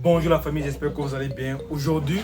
Bonjour la famille, j'espère que vous allez bien. Aujourd'hui,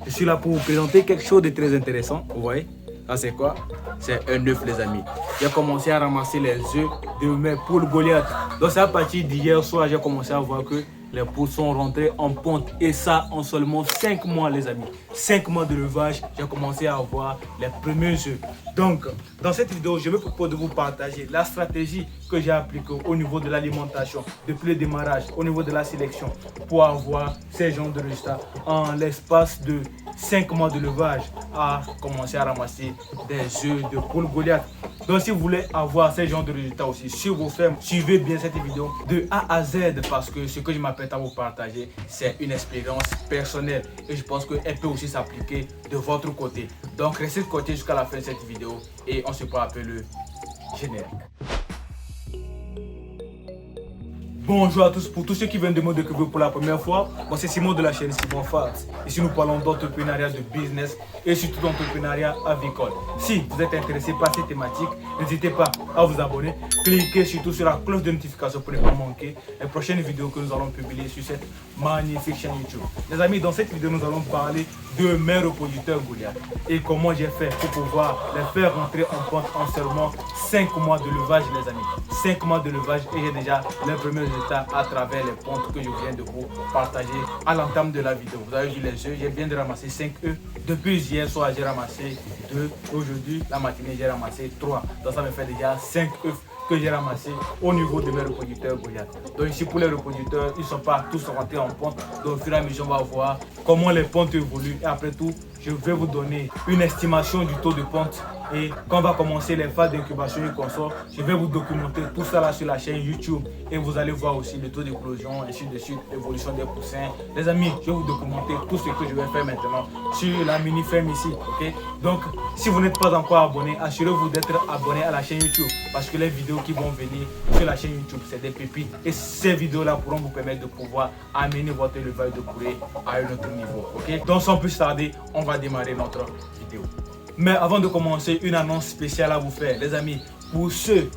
je suis là pour vous présenter quelque chose de très intéressant. Vous voyez, ça c'est quoi? C'est un œuf les amis. J'ai commencé à ramasser les œufs de mes poules Goliath. Donc c'est à partir d'hier soir, j'ai commencé à voir que les poules sont rentrées en ponte. Et ça en seulement 5 mois les amis. 5 mois de levage, j'ai commencé à avoir les premiers œufs. Donc, dans cette vidéo, je me propose de vous partager la stratégie que j'ai appliquée au niveau de l'alimentation, depuis le démarrage, au niveau de la sélection, pour avoir ces genres de résultats en l'espace de 5 mois de levage, à commencer à ramasser des œufs de poule Goliath. Donc, si vous voulez avoir ces genres de résultats aussi sur vos fermes, suivez bien cette vidéo de A à Z parce que ce que je m'apprête à vous partager, c'est une expérience personnelle et je pense qu'elle peut aussi s'appliquer de votre côté. Donc, restez de côté jusqu'à la fin de cette vidéo et on se prend un peu le générique. Bonjour à tous, pour tous ceux qui viennent de me découvrir pour la première fois, moi c'est Simon de la chaîne Simon Farts. Ici nous parlons d'entrepreneuriat, de business et surtout d'entrepreneuriat avicole. Si vous êtes intéressé par ces thématiques, n'hésitez pas à vous abonner, cliquez surtout sur la cloche de notification pour ne pas manquer les prochaines vidéos que nous allons publier sur cette magnifique chaîne YouTube. Les amis, dans cette vidéo nous allons parler de mes reproducteurs Goliath et comment j'ai fait pour pouvoir les faire rentrer en pente en seulement 5 mois de levage les amis. 5 mois de levage et j'ai déjà les premiers résultats à travers les pontes que je viens de vous partager à l'entame de la vidéo. Vous avez vu les œufs, j'ai bien de ramasser 5 œufs. Depuis hier soir j'ai ramassé 2, aujourd'hui la matinée j'ai ramassé 3. Donc ça me fait déjà 5 œufs que j'ai ramassé au niveau de mes reproducteurs Goliath. Donc ici pour les reproducteurs, ils ne sont pas tous rentrés en ponte. Donc au fur et à mesure on va voir comment les pontes évoluent et après tout je vais vous donner une estimation du taux de ponte. Et quand on va commencer les phases d'incubation et consort, je vais vous documenter tout ça là sur la chaîne YouTube. Et vous allez voir aussi le taux d'éclosion, ainsi de suite, l'évolution des poussins. Les amis, je vais vous documenter tout ce que je vais faire maintenant sur la mini ferme ici. Ok? Donc, si vous n'êtes pas encore abonné, assurez-vous d'être abonné à la chaîne YouTube. Parce que les vidéos qui vont venir sur la chaîne YouTube, c'est des pépites. Et ces vidéos-là pourront vous permettre de pouvoir amener votre élevage de poulet à un autre niveau. Ok? Donc, sans plus tarder, on va démarrer notre vidéo. Mais avant de commencer, une annonce spéciale à vous faire, les amis. Pour ceux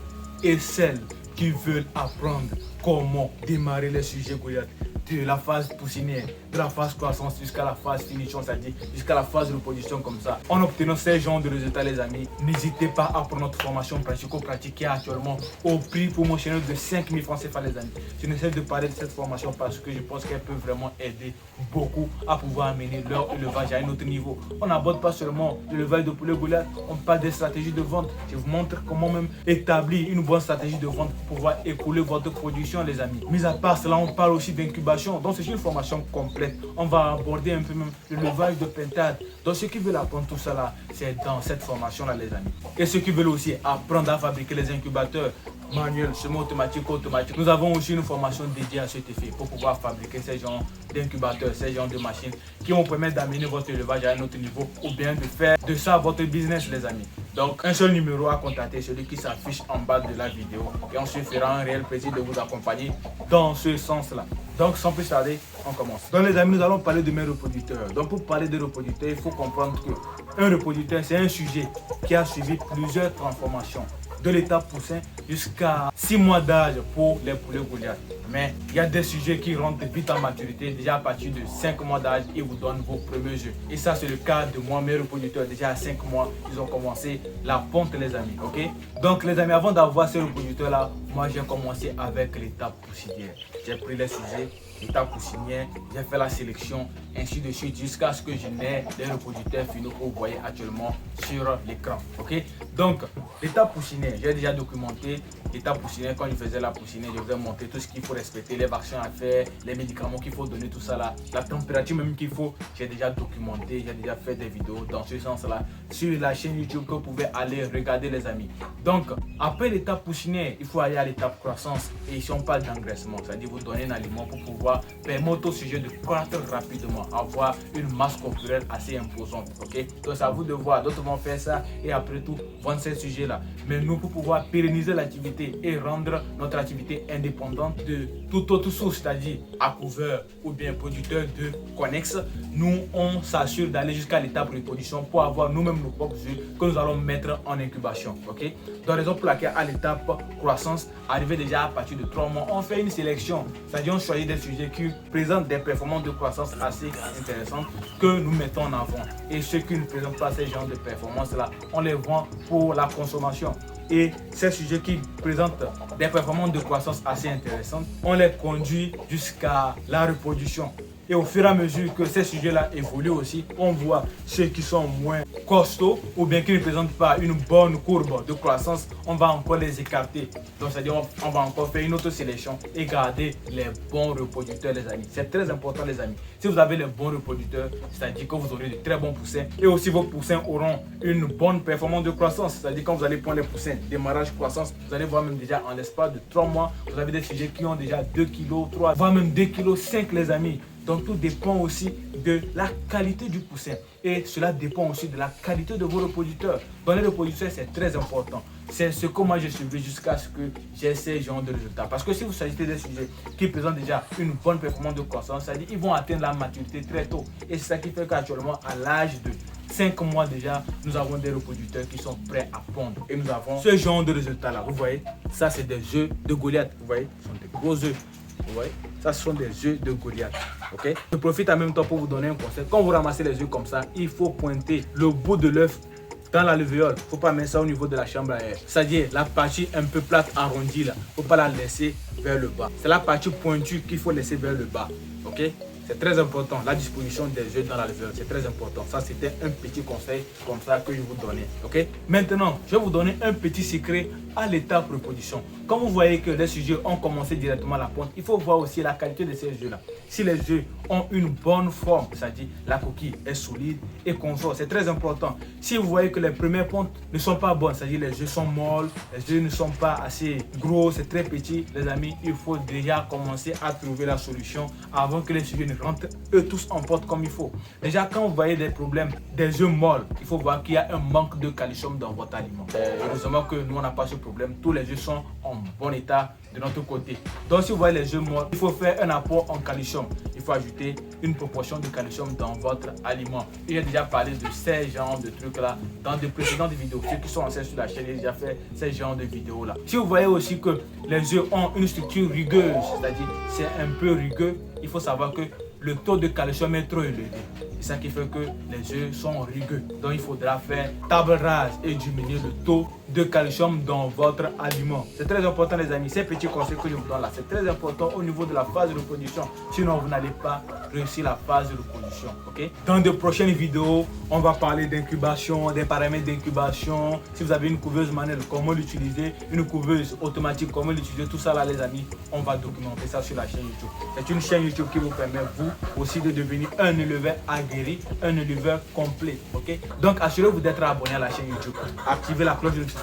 et celles qui veulent apprendre comment démarrer les sujets Goliath, de la phase poussinière, de la phase croissance jusqu'à la phase finition, c'est-à-dire jusqu'à la phase de reproduction comme ça. En obtenant ces genres de résultats, les amis, n'hésitez pas à prendre notre formation pratico-pratique qui est actuellement au prix promotionnel de 5 000 francs CFA, les amis. Je ne cesse de parler de cette formation parce que je pense qu'elle peut vraiment aider beaucoup à pouvoir amener leur élevage à un autre niveau. On n'aborde pas seulement l'élevage de poulet Goliath, on parle des stratégies de vente. Je vous montre comment même établir une bonne stratégie de vente pour pouvoir écouler votre production, les amis. Mis à part cela, on parle aussi d'incubation. Donc c'est une formation complète. On va aborder un peu même le levage de pentade. Donc ceux qui veulent apprendre tout ça là, c'est dans cette formation là les amis. Et ceux qui veulent aussi apprendre à fabriquer les incubateurs manuels, semi-automatique, automatique. Nous avons aussi une formation dédiée à cet effet pour pouvoir fabriquer ces genres d'incubateurs, ces genres de machines qui vont permettre d'amener votre élevage à un autre niveau ou bien de faire de ça votre business les amis. Donc un seul numéro à contacter, celui qui s'affiche en bas de la vidéo et on se fera un réel plaisir de vous accompagner dans ce sens là. Donc sans plus tarder, on commence. Donc les amis, nous allons parler de mes reproducteurs. Donc pour parler de reproducteurs, il faut comprendre que un reproducteur c'est un sujet qui a suivi plusieurs transformations. De l'étape poussin jusqu'à 6 mois d'âge pour les poulets Goliath. Mais il y a des sujets qui rentrent vite en maturité. Déjà à partir de 5 mois d'âge, ils vous donnent vos premiers œufs. Et ça, c'est le cas de moi, mes reproducteurs. Déjà à 5 mois, ils ont commencé la ponte, les amis. Ok? Donc, les amis, avant d'avoir ces reproducteurs-là, moi, j'ai commencé avec l'étape poussinière. J'ai pris les sujets, l'étape poussinière, j'ai fait la sélection, ainsi de suite, jusqu'à ce que je n'ai les reproducteurs finaux que vous voyez actuellement sur l'écran. Ok? Donc, l'étape poussinière, j'ai déjà documenté l'étape poussinière. Quand je faisais la poussinière, je vous ai montré tout ce qu'il faut respecter, les vaccins à faire, les médicaments qu'il faut donner, tout ça là, la température même qu'il faut. J'ai déjà documenté, j'ai déjà fait des vidéos dans ce sens là sur la chaîne YouTube que vous pouvez aller regarder les amis. Donc, après l'étape poussinière, il faut aller à l'étape croissance. Et ici, on parle d'engraissement, c'est-à-dire vous donner un aliment pour pouvoir permettre au sujet de croître rapidement, avoir une masse corporelle assez imposante. Ok? Donc, c'est à vous de voir. D'autres vont faire ça et après tout, vont vendre ces sujets-là. Mais nous, pour pouvoir pérenniser l'activité et rendre notre activité indépendante de toute autre source, c'est-à-dire accouveur ou bien producteur de connexes, nous, on s'assure d'aller jusqu'à l'étape de production pour avoir nous-mêmes nos propres œufs que nous allons mettre en incubation. Ok? Donc, raison pour laquelle à l'étape croissance, arrivé déjà à partir de 3 mois, on fait une sélection, c'est-à-dire on choisit des sujets qui présentent des performances de croissance assez intéressantes que nous mettons en avant. Et ceux qui ne présentent pas ces genres de performances-là, on les vend pour la consommation. Et ces sujets qui présentent des performances de croissance assez intéressantes, on les conduit jusqu'à la reproduction. Et au fur et à mesure que ces sujets-là évoluent aussi, on voit ceux qui sont moins costauds ou bien qui ne présentent pas une bonne courbe de croissance, on va encore les écarter. Donc, c'est-à-dire on va encore faire une autre sélection et garder les bons reproducteurs, les amis. C'est très important, les amis. Si vous avez les bons reproducteurs, c'est-à-dire que vous aurez de très bons poussins et aussi vos poussins auront une bonne performance de croissance. C'est-à-dire quand vous allez prendre les poussins, démarrage croissance, vous allez voir même déjà en l'espace de 3 mois, vous avez des sujets qui ont déjà 2 kg, 3, voire même 2 kg 5, les amis. Donc tout dépend aussi de la qualité du poussin et cela dépend aussi de la qualité de vos reproducteurs. Dans les reproducteurs, c'est très important. C'est ce que moi je suivais jusqu'à ce que j'ai ces genres de résultats. Parce que si vous choisissez des sujets qui présentent déjà une bonne performance de croissance, c'est-à-dire qu'ils vont atteindre la maturité très tôt. Et c'est ça qui fait qu'actuellement, à l'âge de 5 mois déjà, nous avons des reproducteurs qui sont prêts à pondre. Et nous avons ce genre de résultats-là. Vous voyez, ça c'est des œufs de Goliath. Vous voyez, ce sont des gros œufs. Vous voyez, ça ce sont des œufs de Goliath. Ok, je profite en même temps pour vous donner un conseil. Quand vous ramassez les œufs comme ça, il faut pointer le bout de l'œuf dans la levéole. Il ne faut pas mettre ça au niveau de la chambre à air. C'est-à-dire la partie un peu plate arrondie là. Il ne faut pas la laisser vers le bas. C'est la partie pointue qu'il faut laisser vers le bas. Ok, c'est très important. La disposition des œufs dans la levéole, c'est très important. Ça, c'était un petit conseil comme ça que je vous donnais. Ok, maintenant, je vais vous donner un petit secret à l'étape reproduction. Quand vous voyez que les sujets ont commencé directement à la ponte, il faut voir aussi la qualité de ces œufs-là. Si les œufs ont une bonne forme, c'est-à-dire la coquille est solide et consort, c'est très important. Si vous voyez que les premières pontes ne sont pas bonnes, c'est-à-dire les œufs sont molles, les œufs ne sont pas assez gros, c'est très petit, les amis, il faut déjà commencer à trouver la solution avant que les sujets ne rentrent eux tous en porte comme il faut. Déjà, quand vous voyez des problèmes, des œufs molles, il faut voir qu'il y a un manque de calcium dans votre aliment. Heureusement que nous, on n'a pas ce problème. Tous les œufs sont en bon état de notre côté. Donc, si vous voyez les œufs molles, il faut faire un apport en calcium. Il faut ajouter une proportion de calcium dans votre aliment. Et j'ai déjà parlé de ces genres de trucs-là dans de précédentes vidéos. Ceux qui sont anciens sur la chaîne, j'ai déjà fait ces genres de vidéos-là. Si vous voyez aussi que les œufs ont une structure rugueuse, c'est-à-dire c'est un peu rugueux, il faut savoir que le taux de calcium est trop élevé. C'est ça qui fait que les œufs sont rugueux. Donc il faudra faire table rase et diminuer le taux de calcium dans votre aliment. C'est très important, les amis. Ces petits conseils que je vous donne là, c'est très important au niveau de la phase de reproduction. Sinon, vous n'allez pas réussir la phase de reproduction. Ok? Dans de prochaines vidéos, on va parler d'incubation, des paramètres d'incubation. Si vous avez une couveuse manuelle, comment l'utiliser, une couveuse automatique, comment l'utiliser, tout ça là, les amis, on va documenter ça sur la chaîne YouTube. C'est une chaîne YouTube qui vous permet, vous aussi, de devenir un éleveur aguerri, un éleveur complet. Ok? Donc, assurez-vous d'être abonné à la chaîne YouTube. Activez la cloche de notification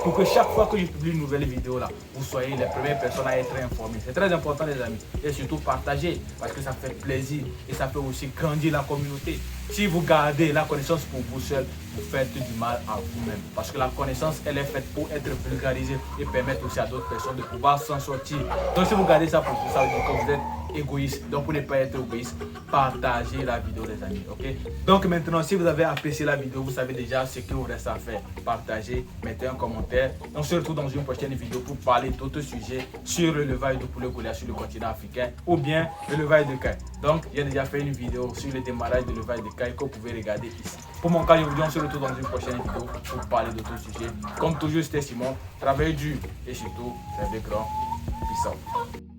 pour que chaque fois que je publie une nouvelle vidéo là, vous soyez les premières personnes à être informées. C'est très important, les amis. Et surtout partagez parce que ça fait plaisir et ça fait aussi grandir la communauté. Si vous gardez la connaissance pour vous seul, vous faites du mal à vous-même. Parce que la connaissance, elle est faite pour être vulgarisée et permettre aussi à d'autres personnes de pouvoir s'en sortir. Donc si vous gardez ça pour vous, ça veut dire que vous êtes égoïste. Donc pour ne pas être égoïste, partagez la vidéo, les amis. Ok? Donc maintenant, si vous avez apprécié la vidéo, vous savez déjà ce qu'il vous reste à faire. Partagez, mettez un commentaire. On se retrouve dans une prochaine vidéo pour parler d'autres sujets sur l'élevage de poulet Goliath sur le continent africain ou bien l'élevage de caille. Donc j'ai déjà fait une vidéo sur le démarrage de l'élevage de caille que vous pouvez regarder ici. Pour mon cas, je vous dis on se retrouve dans une prochaine vidéo pour parler d'autres sujets. Comme toujours, c'était Simon. Travaillez dur et surtout, rêvez grand. Peace out.